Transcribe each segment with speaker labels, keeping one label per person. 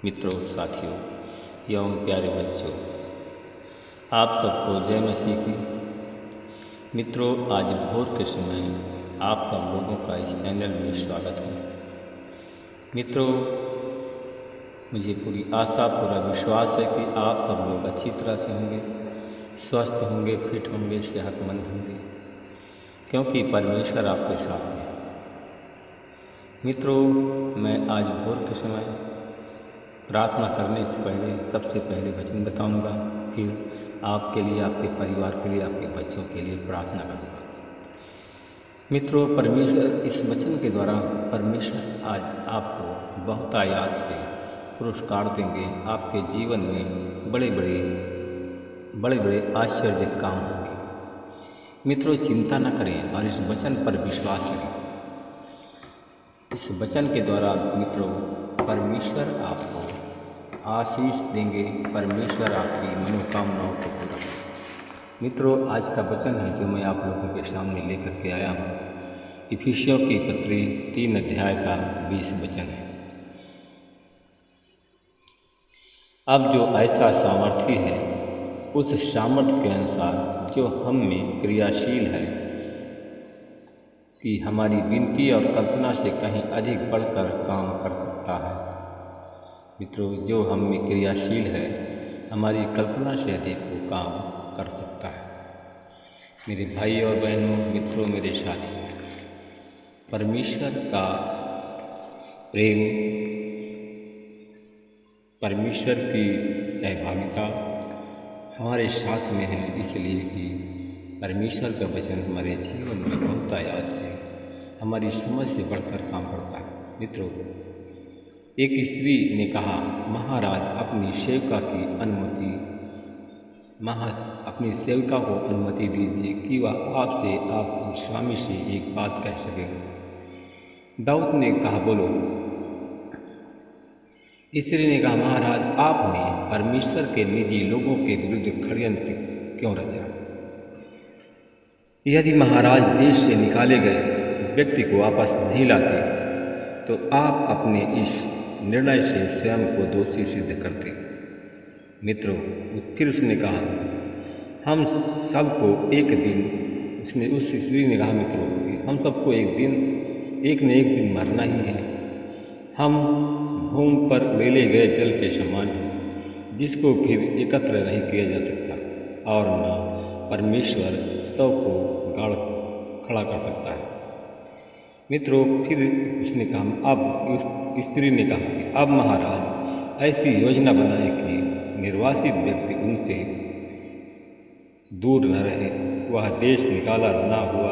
Speaker 1: मित्रों, साथियों एवं प्यारे बच्चों, आप सबको जय मसीह की। मित्रों, आज भोर के समय आप सब लोगों का इस चैनल में स्वागत है। मित्रों, मुझे पूरी आशा पूरा विश्वास है कि आप सब लोग अच्छी तरह से होंगे, स्वस्थ होंगे, फिट होंगे, सेहतमंद होंगे, क्योंकि परमेश्वर आपके साथ है। मित्रों, मैं आज भोर के समय प्रार्थना करने से पहले सबसे पहले वचन बताऊंगा, फिर आपके लिए, आपके परिवार के लिए, आपके बच्चों के लिए प्रार्थना करूंगा। मित्रों, परमेश्वर इस वचन के द्वारा परमेश्वर आज आपको बहुत आयात से पुरस्कार देंगे। आपके जीवन में बड़े बड़े आश्चर्य काम होंगे। मित्रों, चिंता न करें और इस वचन पर विश्वास करें। इस वचन के द्वारा मित्रों परमेश्वर आपको आशीष देंगे, परमेश्वर आपकी मनोकामनाओं को पूरा करेंगे। मित्रों, आज का वचन है जो मैं आप लोगों के सामने लेकर के आया हूँ, इफिसियों की पत्री 3 अध्याय का 20 वचन है। अब जो ऐसा सामर्थ्य है, उस सामर्थ्य के अनुसार जो हम में क्रियाशील है, कि हमारी विनती और कल्पना से कहीं अधिक बढ़कर काम कर सकता है। मित्रों, जो हम में क्रियाशील है, हमारी कल्पना से अधिक वो काम कर सकता है। मेरे भाई और बहनों, मित्रों, मेरे साथियों, परमेश्वर का प्रेम, परमेश्वर की सहभागिता हमारे साथ में है, इसलिए कि परमेश्वर का वचन हमारे जीवन में बहुत आयात से हमारी समझ से बढ़कर काम करता है। मित्रों, एक स्त्री ने कहा, महाराज अपनी सेविका को अनुमति दीजिए कि वह आपसे, आपके स्वामी से एक बात कह सके। दाऊद ने कहा, बोलो। स्त्री ने कहा, महाराज आपने परमेश्वर के निजी लोगों के विरुद्ध षड्यंत्र क्यों रचा? यदि महाराज देश से निकाले गए व्यक्ति को वापस नहीं लाते तो आप अपने इस निर्णय से स्वयं को दोषी सिद्ध करते। मित्रों, फिर उसने कहा, हम सबको एक दिन, उस स्त्री ने कहा, मित्रों, हम सबको एक न एक दिन मरना ही है। हम भूमि पर उड़ेले गए जल के समान हैं, जिसको फिर एकत्र नहीं किया जा सकता, और न परमेश्वर सब को गाड़ खड़ा कर सकता है। मित्रों, फिर उसने कहा, अब स्त्री ने कहा कि अब महाराज ऐसी योजना बनाए कि निर्वासित व्यक्ति उनसे दूर न रहे, वह देश निकाला ना हुआ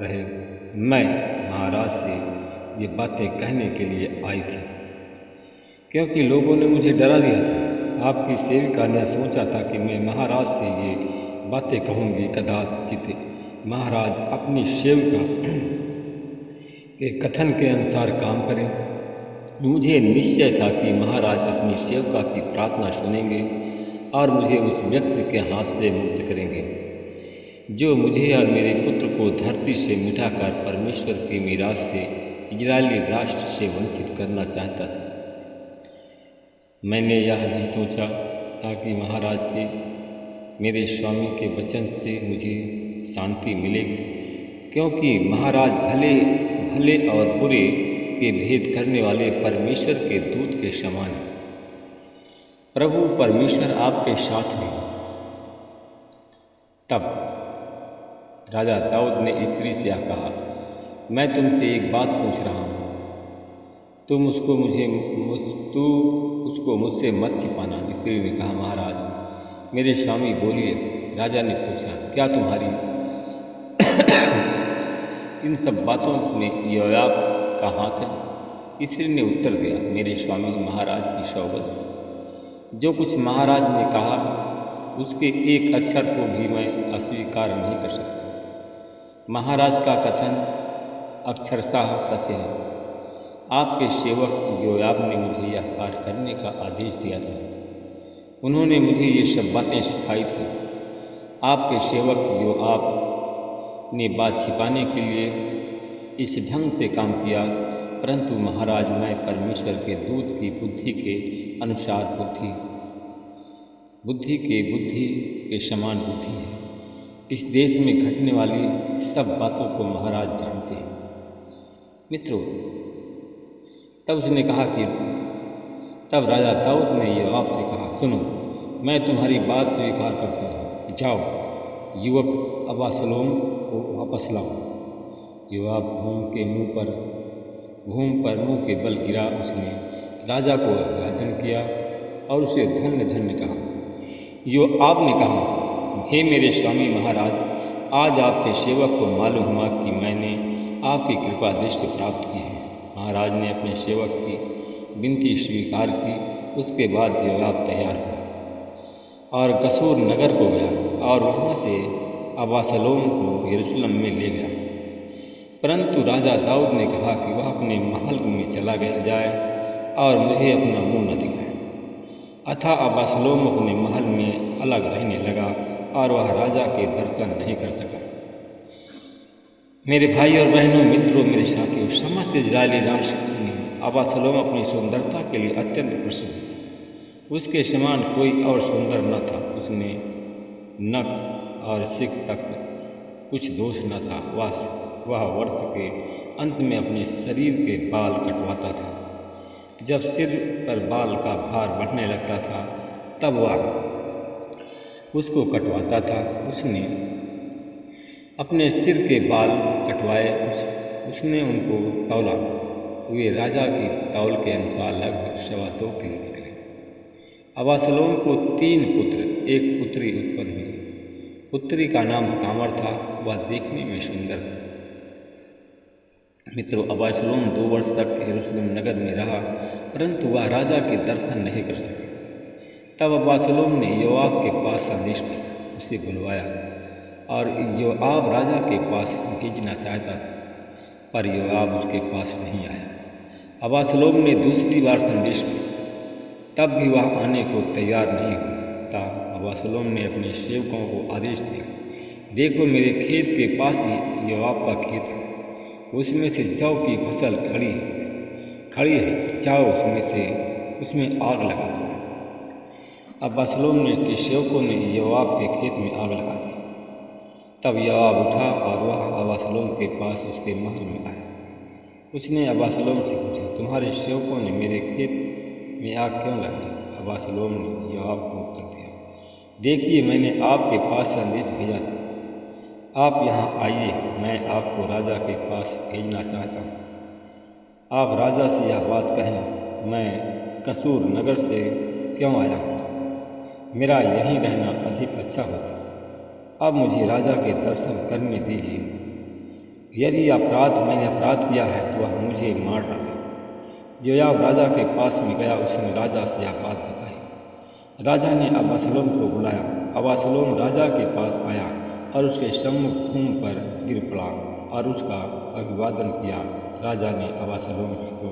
Speaker 1: रहे। मैं महाराज से ये बातें कहने के लिए आई थी, क्योंकि लोगों ने मुझे डरा दिया था। आपकी सेविका ने सोचा था कि मैं महाराज से ये बातें कहूँगी, कदाचित महाराज अपनी सेविका के कथन के अनुसार काम करें। मुझे निश्चय था कि महाराज अपनी सेविका की प्रार्थना सुनेंगे और मुझे उस व्यक्ति के हाथ से मुक्त करेंगे जो मुझे और मेरे पुत्र को धरती से मिटाकर परमेश्वर की मीरास से इजरायली राष्ट्र से वंचित करना चाहता था। मैंने यह नहीं सोचा था कि महाराज के, मेरे स्वामी के वचन से मुझे शांति मिलेगी, क्योंकि महाराज भले और बुरे के भेद करने वाले परमेश्वर के दूत के समान है। प्रभु परमेश्वर आपके साथ में। तब राजा दाऊद ने स्त्री से कहा, मैं तुमसे एक बात पूछ रहा हूँ, तुम उसको मुझसे मत छिपाना। स्त्री ने कहा, महाराज मेरे स्वामी बोलिए। राजा ने पूछा, क्या तुम्हारी इन सब बातों में योआब का हाथ है? स्त्री ने उत्तर दिया, मेरे स्वामी महाराज की सौगंध, जो कुछ महाराज ने कहा उसके एक अक्षर को भी मैं अस्वीकार नहीं कर सकता। महाराज का कथन अक्षरशः सच है। आपके सेवक योआब ने मुझे यह कार्य करने का आदेश दिया था। उन्होंने मुझे ये सब बातें सिखाई थी। आपके सेवक योआब ने बात छिपाने के लिए इस ढंग से काम किया परंतु महाराज मैं परमेश्वर के दूत की बुद्धि के अनुसार बुद्धि के समान बुद्धि है। इस देश में घटने वाली सब बातों को महाराज जानते हैं। मित्रों, तब उसने कहा कि तब राजा दाऊद ने योआब से कहा, सुनो, मैं तुम्हारी बात स्वीकार करता हूँ, जाओ युवक अबशालोम को वापस लाओ। योआब भूमि पर मुंह के बल गिरा। उसने राजा को अभिवादन किया और उसे धन्य धन्य कहा। योआब ने कहा, हे मेरे स्वामी महाराज, आज आपके सेवक को मालूम हुआ कि मैंने आपकी कृपा दृष्टि प्राप्त की है। महाराज ने अपने सेवक की विनती स्वीकार की। उसके बाद योआब तैयार हुआ और गसूर नगर को गया और वहाँ से अबशालोम को यरूशलेम में ले गया। परंतु राजा दाऊद ने कहा कि वह अपने महल में चला जाए और मुझे अपना मुँह न दिखाए। अतः अबशालोम अपने महल में अलग रहने लगा और वह राजा के दर्शन नहीं कर सका। मेरे भाई और बहनों, मित्रों, मेरे साथियों, समस्त इजरायली राष्ट्र में अबशालोम अपनी सुंदरता के लिए अत्यंत प्रसिद्ध था। उसके समान कोई और सुंदर न था। उसने नख और सिक तक कुछ दोष न था। वह वर्ष के अंत में अपने शरीर के बाल कटवाता था। जब सिर पर बाल का भार बढ़ने लगता था तब वह उसको कटवाता था। उसने अपने सिर के बाल कटवाए। उसने उनको तौला। वे राजा की तौल के अनुसार लगभग 2.25 किलो निकले। अबशालोम को 3 पुत्र, एक पुत्री उत्पन्न हुई। पुत्री का नाम तामर था। वह देखने में सुंदर था। मित्रों, अबशालोम 2 वर्ष तक यरूशलेम नगर में रहा, परंतु वह राजा के दर्शन नहीं कर सके। तब अबशालोम ने योआब के पास संदेश भेजा, उसे बुलवाया और योआब राजा के पास भेजना चाहता था, पर योआब उसके पास नहीं आया। अबशालोम ने दूसरी बार संदेश भेजा, तब भी वह आने को तैयार नहीं था। अबशालोम ने अपने सेवकों को आदेश दिया, देखो, मेरे खेत के पास ही योआब का खेत है, उसमें से जौ की फसल खड़ी है, जाओ उसमें आग लगा दो। अबशालोम के सेवकों ने योआब के खेत में आग लगा दी। तब योआब उठा और वह अबशालोम के पास उसके महल में आया। उसने अबशालोम से पूछा, तुम्हारे सेवकों ने मेरे खेत में आग क्यों लगाई? अबशालोम ने योआब को उत्तर दिया, देखिए, मैंने आपके पास संदेश भेजा था, आप यहाँ आइए, मैं आपको राजा के पास भेजना चाहता हूँ। आप राजा से यह बात कहें, मैं गसूर नगर से क्यों आया हूँ? मेरा यहीं रहना अधिक अच्छा होता। अब मुझे राजा के दर्शन करने दीजिए। यदि मैंने अपराध किया है तो वह मुझे मार डाले। योआब राजा के पास में गया। उसने राजा से यह बात बताई। राजा ने अबशालोम को बुलाया। अबशालोम राजा के पास आया और उसके सम्मुख भूमि पर गिर पड़ा और उसका अभिवादन किया। राजा ने अबशालोम को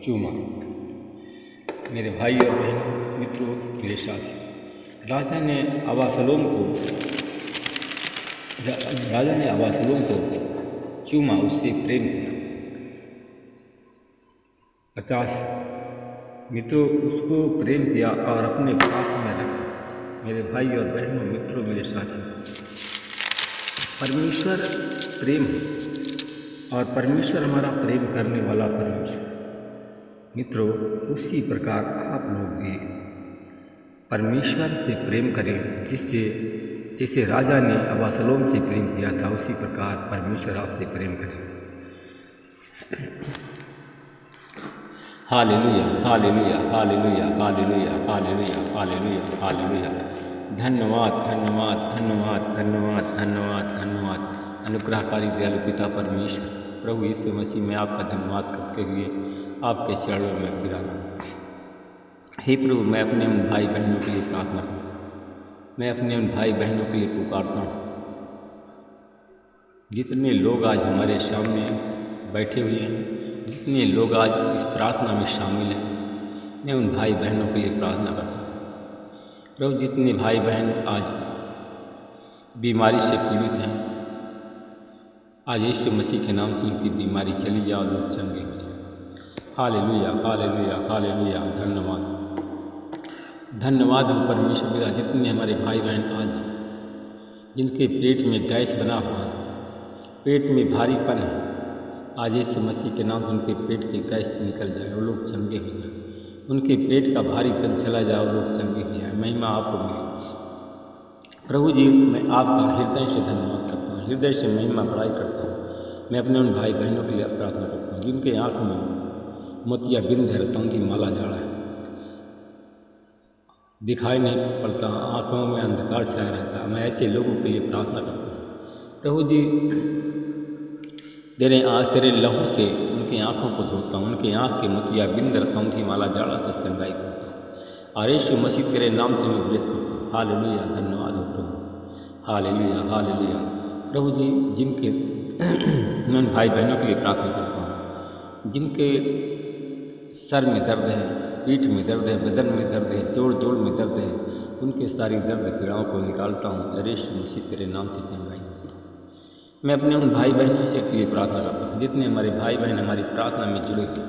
Speaker 1: चूमा। मेरे भाई और बहनों, मित्रों, मेरे साथी, राजा ने अबशालोम को चूमा, उससे प्रेम किया। 50 मित्रों, उसको प्रेम किया और अपने पास में रखा। मेरे भाई और बहनों, मित्रों, मेरे साथी, परमेश्वर प्रेम है और परमेश्वर हमारा प्रेम करने वाला परमेश्वर। मित्रों, उसी प्रकार आप लोग भी परमेश्वर से प्रेम करें, जैसे राजा ने अबशालोम से प्रेम किया था, उसी प्रकार परमेश्वर आपसे प्रेम करें। Hallelujah, hallelujah, hallelujah, hallelujah, hallelujah, hallelujah, hallelujah. धन्यवाद, धन्यवाद, धन्यवाद, धन्यवाद, धन्यवाद, धन्यवाद। अनुग्रहकारी दयालु पिता परमेश्वर, प्रभु यीशु मसीह में आपका धन्यवाद करते हुए आपके चरणों में गिरा हूँ। हे प्रभु, मैं अपने उन भाई बहनों के लिए प्रार्थना करता हूँ। मैं अपने उन भाई बहनों के लिए पुकारता हूँ जितने लोग आज हमारे सामने बैठे हुए हैं, जितने लोग आज इस प्रार्थना में शामिल हैं, मैं उन भाई बहनों के लिए प्रार्थना करता हूँ। प्रभु, जितने भाई बहन आज बीमारी से पीड़ित हैं, आज यीशु मसीह के नाम से उनकी बीमारी चली जाए और लोग चंगे हो जाए। Hallelujah, hallelujah, hallelujah. धन्यवाद, धन्यवाद हो परमेश्वर पिता। जितने हमारे भाई बहन आज जिनके पेट में गैस बना हुआ है, पेट में भारीपन है, आज यीशु मसीह के नाम से उनके पेट की गैस निकल जाए और लोग चंगे हो जाए। उनके पेट का भारीपन चला जाए और लोग चंगे हो जाए। महिमा आपको मिले प्रभु जी। मैं आपका हृदय से धन्यवाद करता हूँ, हृदय से महिमा बड़ाई करता हूँ। मैं अपने उन भाई बहनों के लिए प्रार्थना करता हूँ जिनके आँख में मोतिया बिंद है, रतन की माला जाड़ा है, दिखाई नहीं पड़ता, आँखों में अंधकार छाया रहता। मैं ऐसे लोगों के लिए प्रार्थना करता हूँ प्रभु जी। तेरे लहू से उनकी आँखों को धोता हूँ, उनके आँख के मोतिया बिंद रतन की माला जाड़ा से चंगाई करता हूँ। और यीशु मसीह तेरे नाम से मैं ब्लेस करता हूँ। हालेलुया, धन्यवाद हो प्रभु। हालेलुया, हालेलुया प्रभु जी। जिनके मैं भाई बहनों के लिए प्रार्थना करता हूँ जिनके सर में दर्द है, पीठ में दर्द है, बदन में दर्द है, जोड़ जोड़ में दर्द है, उनके सारी दर्द पीड़ाओं को निकालता हूँ। यीशु मसीह तेरे नाम से चंगाई करता हूँ। मैं अपने उन भाई बहनों से के लिए प्रार्थना करता हूँ जितने हमारे भाई बहन हमारी प्रार्थना में जुड़े थे।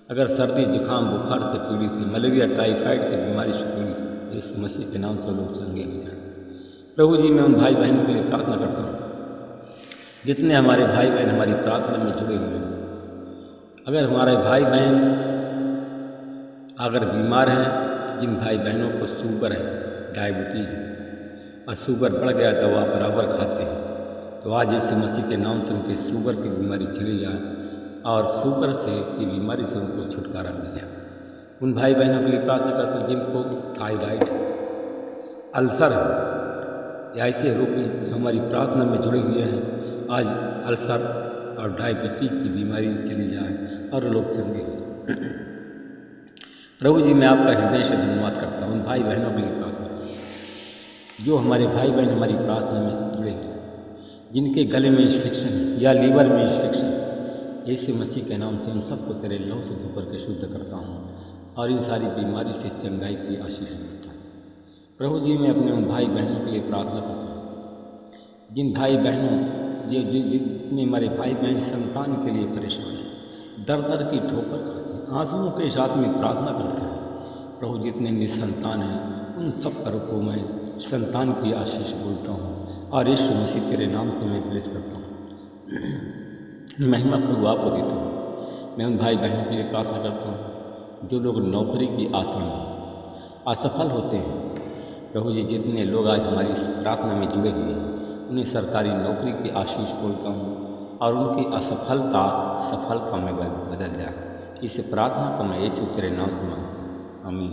Speaker 1: अगर सर्दी जुकाम बुखार से पीड़ित है, मलेरिया टाइफाइड की बीमारी से पीड़ित है, यीशु मसीह के नाम से लोग चंगे हो जाए प्रभु जी। मैं उन भाई बहनों के लिए प्रार्थना करता हूँ जितने हमारे भाई बहन हमारी प्रार्थना में जुड़े हुए हैं। अगर हमारे भाई बहन अगर बीमार हैं, जिन भाई बहनों को शुगर है, डायबिटीज है और शुगर बढ़ गया दवा बराबर खाते हैं, तो आज यीशु मसीह के नाम से उनके शुगर की बीमारी चली जाए और शुगर से की बीमारी से उनको छुटकारा मिल जाए। उन भाई बहनों के लिए प्रार्थना करते हैं जिनको थायराइड, अल्सर या ऐसे रोग हमारी प्रार्थना में जुड़े हुए हैं, आज अल्सर और डायबिटीज की बीमारी चली जाए और लोग चंगे हो जाए। प्रभु जी मैं आपका हृदय से धन्यवाद करता हूँ उन भाई बहनों के लिए प्रार्थना जो हमारे भाई बहन हमारी प्रार्थना में जुड़े हैं, जिनके गले में इन्फेक्शन है या लीवर में इन्फेक्शन, यीशु मसीह के नाम से उन सबको तेरे लहू से धोकर के शुद्ध करता हूँ और इन सारी बीमारी से चंगाई की आशीष देता हूँ। प्रभु जी मैं अपने उन भाई बहनों के लिए प्रार्थना करता हूँ जिन भाई बहनों जितने हमारे भाई बहन संतान के लिए परेशान हैं, दर दर की ठोकर खाते हैं, आंसुओं के साथ में प्रार्थना करते हैं। प्रभु जितने निसंतान हैं उन सब पर को मैं संतान की आशीष बोलता हूँ और यीशु मसीह तेरे नाम से मैं प्रेस करता हूँ। महिमा प्रभु आपको देता हूँ। मैं उन भाई बहनों के लिए प्रार्थना करता हूँ जो लोग नौकरी की आशा में असफल होते हैं। प्रभु जी जितने लोग आज हमारी इस प्रार्थना में जुड़े हुए हैं उन्हें सरकारी नौकरी की आशीष बोलता हूँ और उनकी असफलता सफलता में बदल जाए। इस प्रार्थना को मैं यीशु तेरे नाम से मांगता हूँ। आमीन।